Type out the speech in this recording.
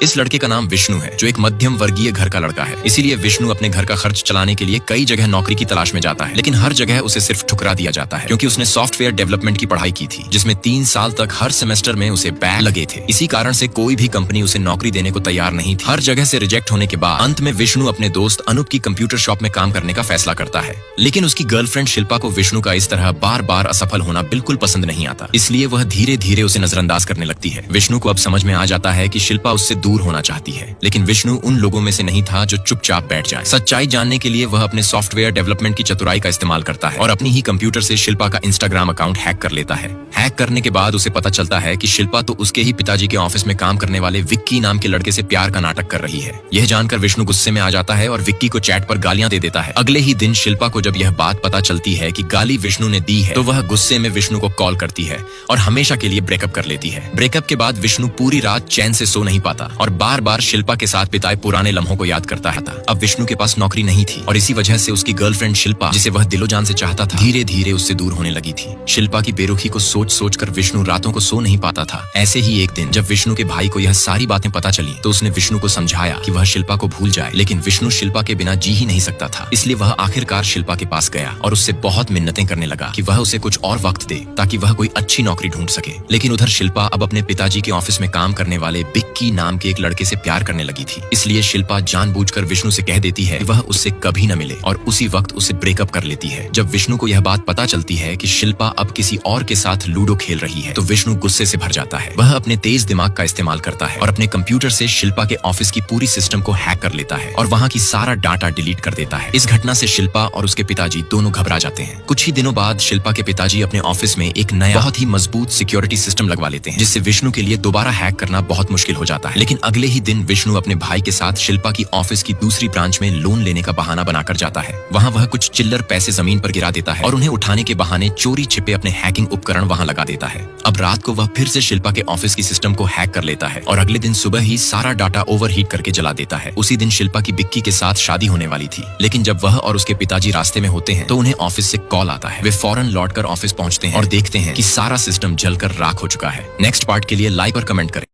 इस लड़के का नाम विष्णु है, जो एक मध्यम वर्गीय घर का लड़का है। इसीलिए विष्णु अपने घर का खर्च चलाने के लिए कई जगह नौकरी की तलाश में जाता है, लेकिन हर जगह उसे सिर्फ ठुकरा दिया जाता है, क्योंकि उसने सॉफ्टवेयर डेवलपमेंट की पढ़ाई की थी, जिसमें 3 साल तक हर सेमेस्टर में उसे बैक लगे थे। इसी कारण से कोई भी कंपनी उसे नौकरी देने को तैयार नहीं थी। हर जगह से रिजेक्ट होने के बाद अंत में विष्णु अपने दोस्त अनूप की कंप्यूटर शॉप में काम करने का फैसला करता है। लेकिन उसकी गर्लफ्रेंड शिल्पा को विष्णु का इस तरह बार बार असफल होना बिल्कुल पसंद नहीं आता, इसलिए वह धीरे धीरे उसे नजरअंदाज करने लगती है। विष्णु को अब समझ में आ जाता है कि शिल्पा उससे दूर होना चाहती है, लेकिन विष्णु उन लोगों में से नहीं था जो चुपचाप बैठ जाए। सच्चाई जानने के लिए वह अपने सॉफ्टवेयर डेवलपमेंट की चतुराई का इस्तेमाल करता है और अपनी ही कंप्यूटर से शिल्पा का इंस्टाग्राम अकाउंट हैक कर लेता है। हैक करने के बाद उसे पता चलता है कि शिल्पा तो उसके ही पिताजी के ऑफिस में काम करने वाले विक्की नाम के लड़के से प्यार का नाटक कर रही है। यह जानकर विष्णु गुस्से में आ जाता है और विक्की को चैट पर गालियां दे देता है। अगले ही दिन शिल्पा को जब यह बात पता चलती है कि गाली विष्णु ने दी है, तो वह गुस्से में विष्णु को कॉल करती है और हमेशा के लिए ब्रेकअप कर लेती है। ब्रेकअप के बाद विष्णु पूरी रात चैन से सो नहीं पाता और बार बार शिल्पा के साथ बिताए पुराने लम्हों को याद करता था। अब विष्णु के पास नौकरी नहीं थी और इसी वजह से उसकी गर्लफ्रेंड शिल्पा, जिसे वह दिलो जान से चाहता था, धीरे धीरे उससे दूर होने लगी थी। शिल्पा की बेरुखी को सोच सोच कर विष्णु रातों को सो नहीं पाता था। ऐसे ही एक दिन जब विष्णु के भाई को यह सारी बातें पता चली, तो उसने विष्णु को समझाया कि वह शिल्पा को भूल जाए, लेकिन विष्णु शिल्पा के बिना जी ही नहीं सकता था। इसलिए वह आखिरकार शिल्पा के पास गया और उससे बहुत मिन्नतें करने लगा कि वह उसे कुछ और वक्त दे ताकि वह कोई अच्छी नौकरी ढूंढ सके। लेकिन उधर शिल्पा अब अपने पिताजी के ऑफिस में काम करने वाले विक्की नाम के एक लड़के से प्यार करने लगी थी। इसलिए शिल्पा जानबूझकर विष्णु से कह देती है कि वह उससे कभी न मिले और उसी वक्त उसे ब्रेकअप कर लेती है। जब विष्णु को यह बात पता चलती है कि शिल्पा अब किसी और के साथ लूडो खेल रही है, तो विष्णु गुस्से से भर जाता है। वह अपने तेज दिमाग का इस्तेमाल करता है और अपने कंप्यूटर से शिल्पा के ऑफिस की पूरी सिस्टम को हैक कर लेता है और वहाँ की सारा डाटा डिलीट कर देता है। इस घटना से शिल्पा और उसके पिताजी दोनों घबरा जाते हैं। कुछ ही दिनों बाद शिल्पा के पिताजी अपने ऑफिस में एक नया बहुत ही मजबूत सिक्योरिटी सिस्टम लगवा लेते हैं, जिससे विष्णु के लिए दोबारा हैक करना बहुत मुश्किल हो जाता है। लेकिन अगले ही दिन विष्णु अपने भाई के साथ शिल्पा की ऑफिस की दूसरी ब्रांच में लोन लेने का बहाना बनाकर जाता है। वहाँ वह कुछ चिल्लर पैसे जमीन पर गिरा देता है और उन्हें उठाने के बहाने चोरी छिपे अपने हैकिंग उपकरण वहाँ लगा देता है। अब रात को वह फिर से शिल्पा के ऑफिस की सिस्टम को हैक कर लेता है और अगले दिन सुबह ही सारा डाटा ओवरहीट करके जला देता है। उसी दिन शिल्पा की विक्की के साथ शादी होने वाली थी, लेकिन जब वह और उसके पिताजी रास्ते में होते हैं तो उन्हें ऑफिस से कॉल आता है। वे फौरन लौटकर ऑफिस पहुंचते हैं और देखते हैं कि सारा सिस्टम जलकर राख हो चुका है। नेक्स्ट पार्ट के लिए लाइक और कमेंट करें।